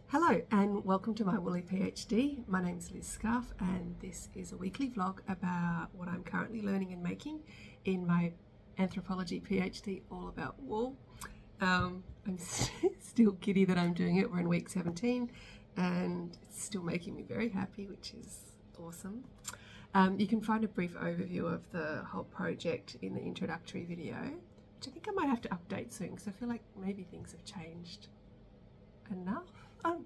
Hello and welcome to my Woolly PhD. My name is Liz Scarf and this is a weekly vlog about what I'm currently learning and making in my anthropology PhD all about wool. I'm still giddy that I'm doing it. We're in week 17 and it's still making me very happy, which is awesome. You can find a brief overview of the whole project in the introductory video, which I think I might have to update soon because I feel like maybe things have changed enough. I'll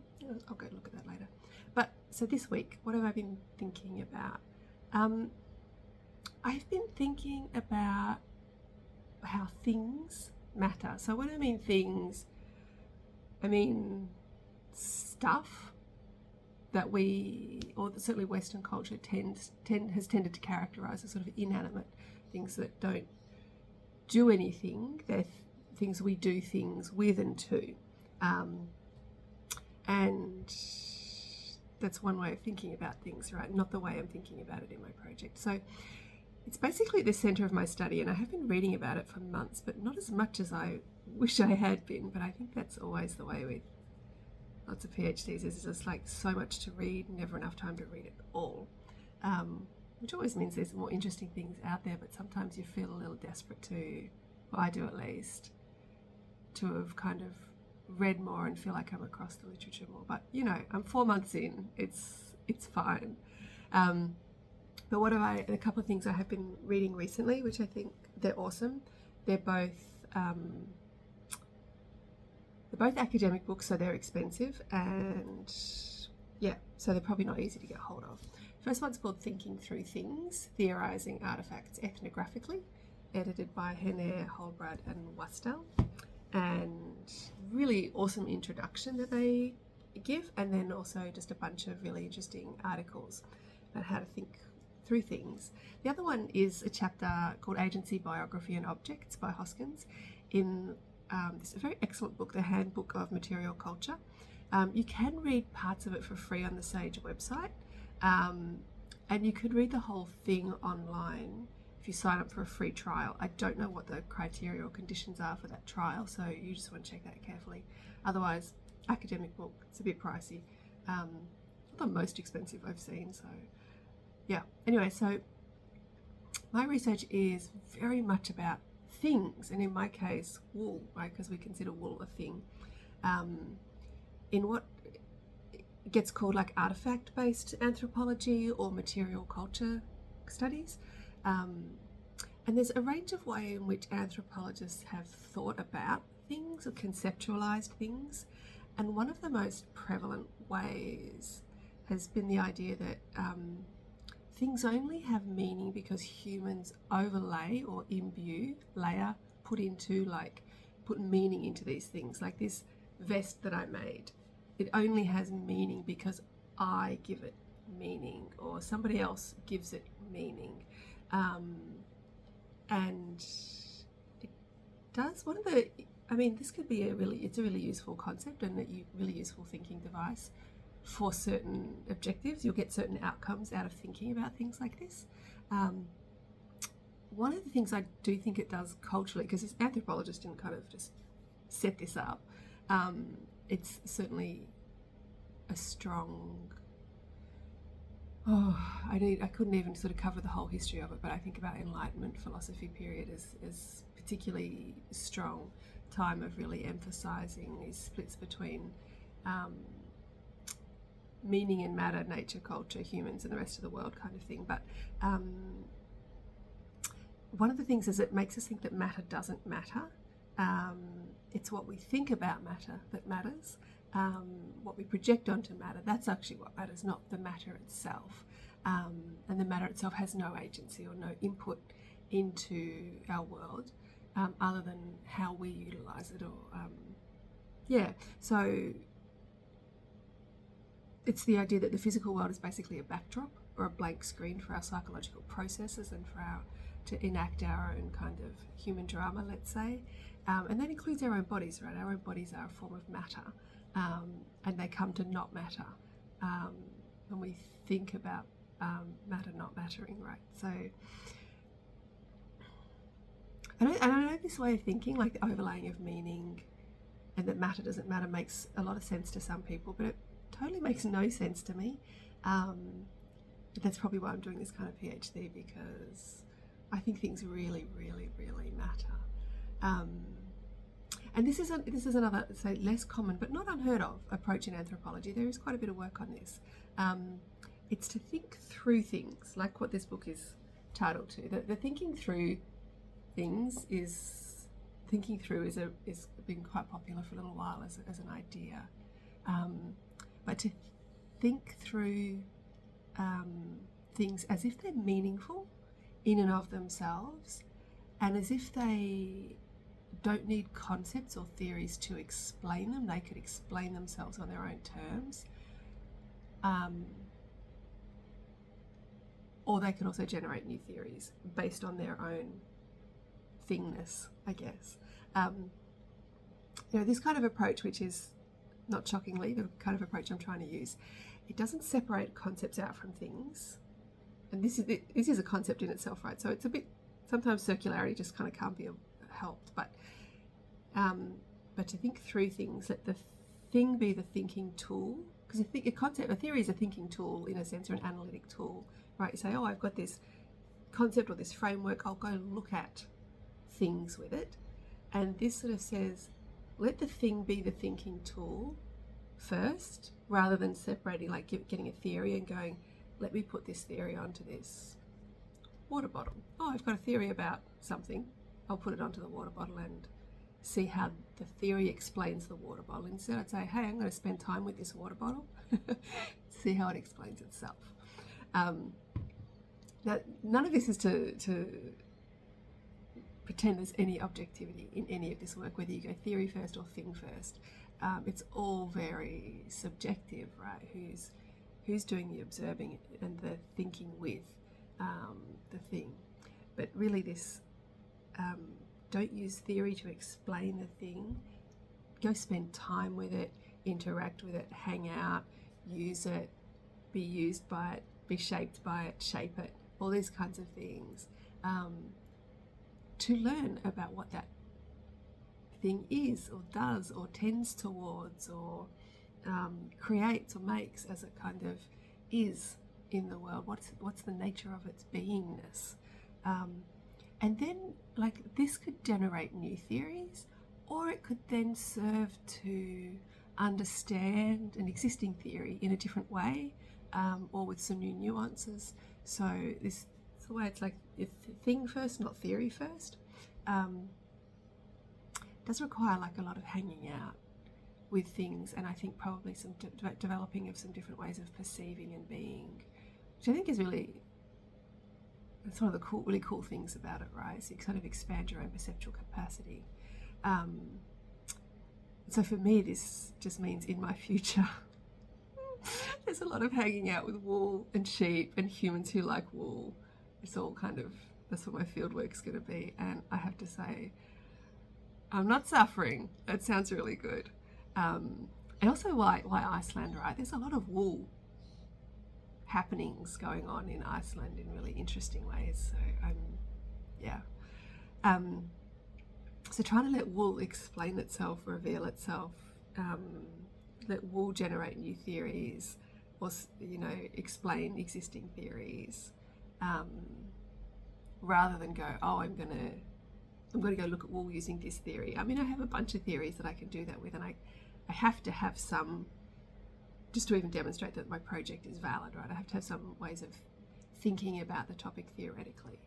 go look at that later. But so this week, what have I been thinking about? I've been thinking about how things matter. So when I mean things, I mean stuff that we, or certainly Western culture has tended to characterize as sort of inanimate things that don't do anything. They're things we do things with and to. And that's one way of thinking about things, right? Not the way I'm thinking about it in my project. So it's basically the center of my study, and I have been reading about it for months, but not as much as I wish I had been. But I think that's always the way with lots of PhDs, is just like so much to read, never enough time to read it all, which always means there's more interesting things out there, but sometimes you feel a little desperate to, well, I do at least, to have kind of read more and feel like I'm across the literature more. But you know, I'm 4 months in, it's fine. But what have a couple of things I have been reading recently, which I think they're awesome. They're both academic books, so they're expensive, and yeah, so they're probably not easy to get hold of. First one's called Thinking Through Things, Theorising Artefacts Ethnographically, edited by Henare, Holbraad and Wastall. And really awesome introduction that they give, and then also just a bunch of really interesting articles about how to think through things. The other one is a chapter called Agency, Biography and Objects by Hoskins in this very excellent book, The Handbook of Material Culture. You can read parts of it for free on the Sage website, and you could read the whole thing online if you sign up for a free trial. I don't know what the criteria or conditions are for that trial, so you just want to check that carefully. Otherwise, academic book, it's a bit pricey. Not the most expensive I've seen, so yeah. Anyway, so my research is very much about things, and in my case, wool, right? Because we consider wool a thing. In what gets called like artifact-based anthropology or material culture studies. And there's a range of ways in which anthropologists have thought about things or conceptualized things, and one of the most prevalent ways has been the idea that things only have meaning because humans overlay or imbue, layer, put meaning into these things. Like this vest that I made, it only has meaning because I give it meaning or somebody else gives it meaning. And it does this could be it's a really useful concept and a really useful thinking device for certain objectives. You'll get certain outcomes out of thinking about things like this. One of the things I do think it does culturally, because this anthropologist didn't kind of just set this up, it's certainly a strong, I couldn't even sort of cover the whole history of it, but I think about Enlightenment philosophy period as particularly strong time of really emphasizing these splits between meaning and matter, nature, culture, humans, and the rest of the world kind of thing. But one of the things is it makes us think that matter doesn't matter. It's what we think about matter that matters. What we project onto matter, that's actually what matters, not the matter itself. And the matter itself has no agency or no input into our world other than how we utilize it. So it's the idea that the physical world is basically a backdrop or a blank screen for our psychological processes and to enact our own kind of human drama, let's say. And that includes our own bodies, right? Our own bodies are a form of matter. And they come to not matter when we think about matter not mattering, right? So I know this way of thinking, like the overlaying of meaning, and that matter doesn't matter makes a lot of sense to some people, but it totally makes no sense to me. But that's probably why I'm doing this kind of PhD, because I think things really, really, really matter. And this is another, say, less common but not unheard of approach in anthropology. There is quite a bit of work on this. It's to think through things, like what this book is titled to. The thinking through things is been quite popular for a little while as an idea. But to think through things as if they're meaningful in and of themselves, and as if they don't need concepts or theories to explain them. They could explain themselves on their own terms. Or they can also generate new theories based on their own thingness, I guess. This kind of approach, which is, not shockingly, the kind of approach I'm trying to use, it doesn't separate concepts out from things. And this is a concept in itself, right? So it's a bit, sometimes circularity just kind of can't be helped, but to think through things, let the thing be the thinking tool, because a theory is a thinking tool in a sense, or an analytic tool, right? You say, oh, I've got this concept or this framework, I'll go look at things with it, and this sort of says, let the thing be the thinking tool first, rather than separating, like getting a theory and going, let me put this theory onto this water bottle. Oh, I've got a theory about something, I'll put it onto the water bottle and see how the theory explains the water bottle. Instead, I'd say, hey, I'm going to spend time with this water bottle, see how it explains itself. Now, none of this is to pretend there's any objectivity in any of this work, whether you go theory first or thing first. It's all very subjective, right? Who's doing the observing and the thinking with the thing. But really this, don't use theory to explain the thing. Go spend time with it, interact with it, hang out, use it, be used by it, be shaped by it, shape it, all these kinds of things, to learn about what that thing is or does or tends towards or creates or makes as it kind of is in the world. What's the nature of its beingness? And then, like, this could generate new theories, or it could then serve to understand an existing theory in a different way, or with some new nuances. So this is the way it's like, it's thing first, not theory first. Does require like a lot of hanging out with things, and I think probably some developing of some different ways of perceiving and being, which I think is really, it's one of the really cool things about it, right? So you kind of expand your own perceptual capacity. So for me, this just means in my future, there's a lot of hanging out with wool and sheep and humans who like wool. It's all kind of, that's what my field work's going to be. And I have to say, I'm not suffering. That sounds really good. And also why Iceland, right? There's a lot of wool happenings going on in Iceland in really interesting ways. So so trying to let wool explain itself, reveal itself, let wool generate new theories, or explain existing theories, rather than go, oh, I'm going to go look at wool using this theory. I mean, I have a bunch of theories that I can do that with, and I have to have some, just to even demonstrate that my project is valid, right? I have to have some ways of thinking about the topic theoretically.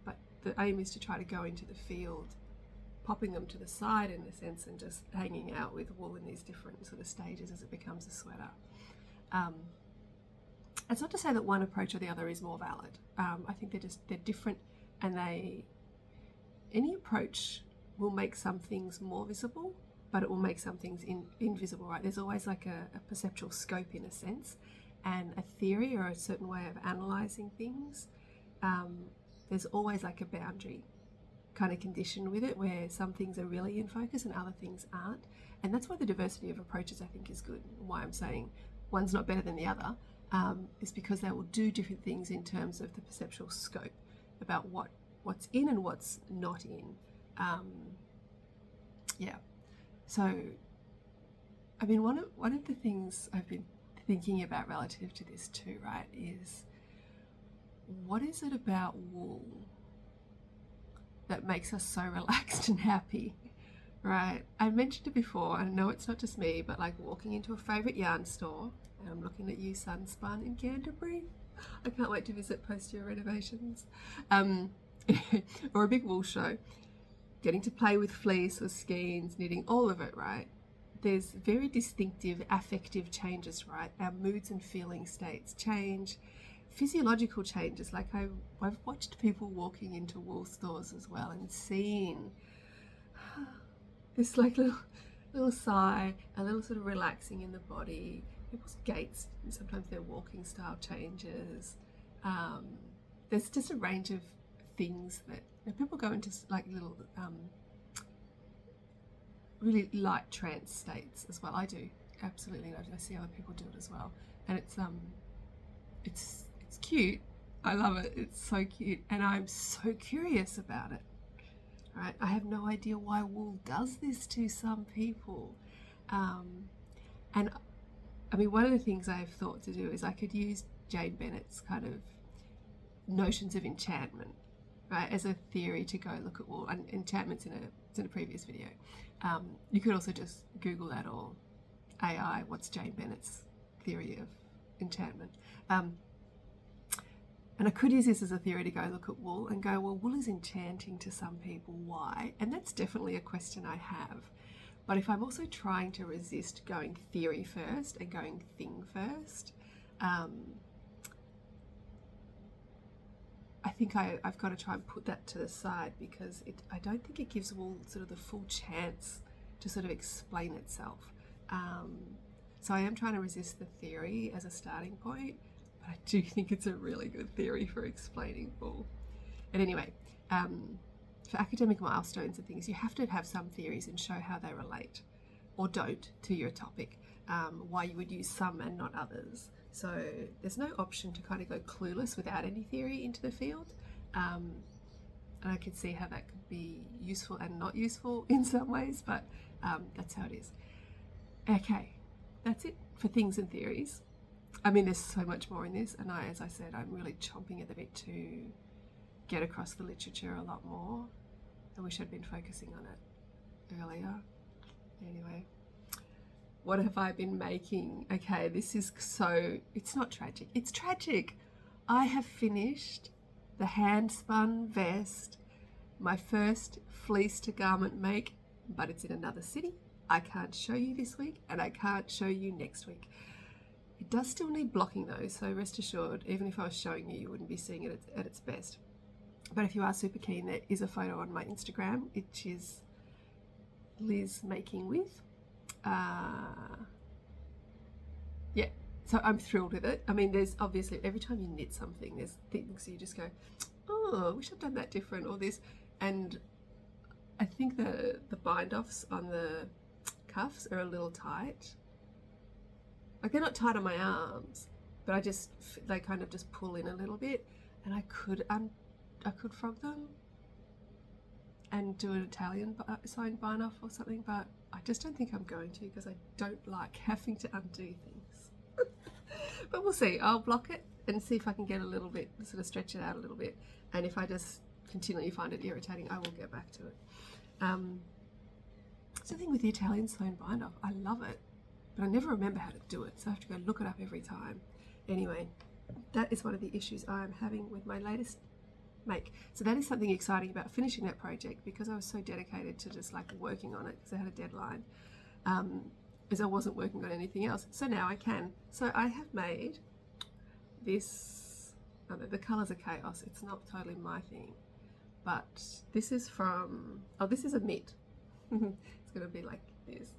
But the aim is to try to go into the field, popping them to the side in a sense, and just hanging out with wool in these different sort of stages as it becomes a sweater. It's not to say that one approach or the other is more valid. I think they're different, and any approach will make some things more visible, but it will make some things invisible, right? There's always like a perceptual scope in a sense, and a theory or a certain way of analysing things. There's always like a boundary kind of condition with it, where some things are really in focus and other things aren't. And that's why the diversity of approaches, I think, is good. Why I'm saying one's not better than the other is because they will do different things in terms of the perceptual scope about what's in and what's not in. So I mean, one of the things I've been thinking about relative to this too, right, is what is it about wool that makes us so relaxed and happy, right? I mentioned it before, I know it's not just me, but like walking into a favourite yarn store, and I'm looking at you, Sunspun in Canterbury. I can't wait to visit post your renovations. Or a big wool show, getting to play with fleece or skeins, knitting, all of it, right? There's very distinctive affective changes, right? Our moods and feeling states change, physiological changes. Like I've watched people walking into wool stores as well and seen this like little sigh, a little sort of relaxing in the body. People's gaits, and sometimes their walking style changes. There's just a range of things that people go into like little really light trance states as well. I do, absolutely. I see other people do it as well, and it's cute. I love it. It's so cute, and I'm so curious about it. Right? I have no idea why wool does this to some people, and I mean, one of the things I've thought to do is I could use Jane Bennett's kind of notions of enchantment, right, as a theory to go look at wool. And enchantment's it's in a previous video. You could also just Google that, or AI, what's Jane Bennett's theory of enchantment? And I could use this as a theory to go look at wool and go, well, wool is enchanting to some people. Why? And that's definitely a question I have. But if I'm also trying to resist going theory first and going thing first, I think I've got to try and put that to the side, because I don't think it gives wool sort of the full chance to sort of explain itself. So I am trying to resist the theory as a starting point, but I do think it's a really good theory for explaining wool. And anyway, for academic milestones and things, you have to have some theories and show how they relate or don't to your topic, why you would use some and not others. So there's no option to kind of go clueless without any theory into the field. And I can see how that could be useful and not useful in some ways, but that's how it is. Okay, that's it for things and theories. I mean, there's so much more in this, and as I said, I'm really chomping at the bit to get across the literature a lot more. I wish I'd been focusing on it earlier. Anyway, what have I been making? Okay, this is it's not tragic. It's tragic. I have finished the handspun vest, my first fleece-to-garment make, but it's in another city. I can't show you this week, and I can't show you next week. It does still need blocking though, so rest assured, even if I was showing you, you wouldn't be seeing it at its best. But if you are super keen, there is a photo on my Instagram, which is Liz Making With. Yeah, so I'm thrilled with it. I mean, there's obviously, every time you knit something, there's things you just go, oh, I wish I'd done that different, or this. And I think the bind offs on the cuffs are a little tight. Like, they're not tight on my arms, but they kind of just pull in a little bit, and I could frog them and do an Italian sign bind off or something, but I just don't think I'm going to, because I don't like having to undo things. But we'll see. I'll block it and see if I can get a little bit, sort of stretch it out a little bit, and if I just continually find it irritating, I will get back to it. It's the thing with the Italian sewn bind off, I love it, but I never remember how to do it, so I have to go look it up every time. Anyway, that is one of the issues I'm having with my latest make. So that is something exciting about finishing that project, because I was so dedicated to just like working on it, because I had a deadline, as I wasn't working on anything else. So now I can. So I have made this, the colours are chaos, it's not totally my thing, but this is from, this is a mitt. It's going to be like this.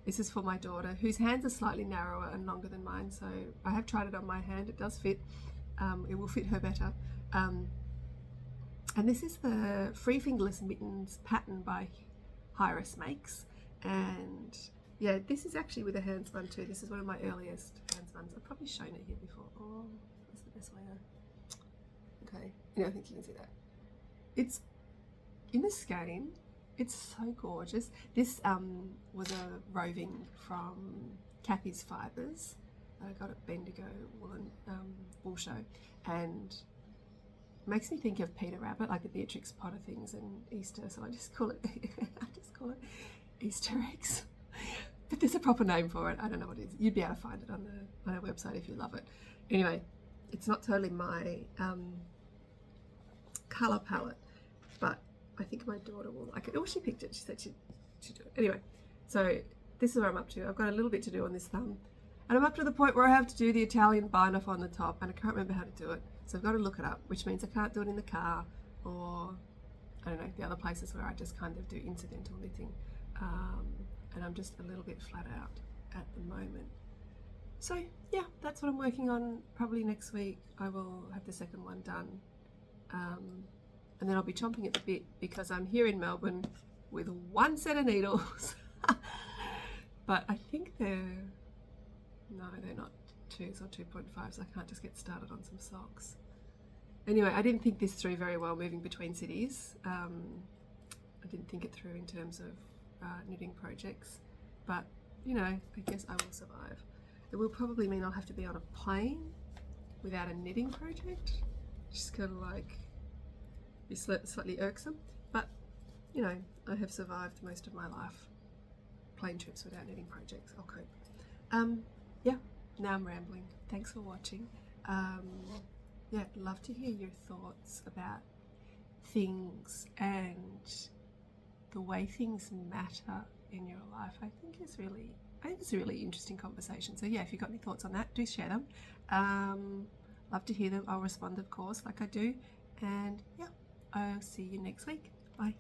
This is for my daughter, whose hands are slightly narrower and longer than mine, so I have tried it on my hand. It does fit. It will fit her better. And this is the Fingerless Mittens Pattern by Hiris Makes. And yeah, this is actually with a handspun too. This is one of my earliest handspuns. I've probably shown it here before. Oh, that's the best way to... Okay, I think you can see that. It's in a skein, It's so gorgeous. This was a roving from Kathy's Fibres. I got at Bendigo Woolen Wool Show, and makes me think of Peter Rabbit, like the Beatrix Potter things and Easter. So I just call it Easter eggs. But there's a proper name for it. I don't know what it is. You'd be able to find it on our website if you love it. Anyway, it's not totally my colour palette, but I think my daughter will like it. Oh, she picked it. She said she'd do it. Anyway, so this is where I'm up to. I've got a little bit to do on this thumb. And I'm up to the point where I have to do the Italian bind off on the top, and I can't remember how to do it. So I've got to look it up, which means I can't do it in the car, or I don't know, the other places where I just kind of do incidental knitting. And I'm just a little bit flat out at the moment. So yeah, that's what I'm working on. Probably next week I will have the second one done. And then I'll be chomping at the bit because I'm here in Melbourne with one set of needles. But I think they're not 2s or 2.5s. I can't just get started on some socks. Anyway, I didn't think this through very well moving between cities. I didn't think it through in terms of knitting projects, but you know, I guess I will survive. It will probably mean I'll have to be on a plane without a knitting project, just kind of like be slightly irksome, but you know, I have survived most of my life plane trips without knitting projects. I'll cope. Yeah, now I'm rambling. Thanks for watching. Yeah, I'd love to hear your thoughts about things and the way things matter in your life. I think it's a really interesting conversation. So yeah, if you've got any thoughts on that, do share them. Love to hear them. I'll respond, of course, like I do. And yeah, I'll see you next week. Bye.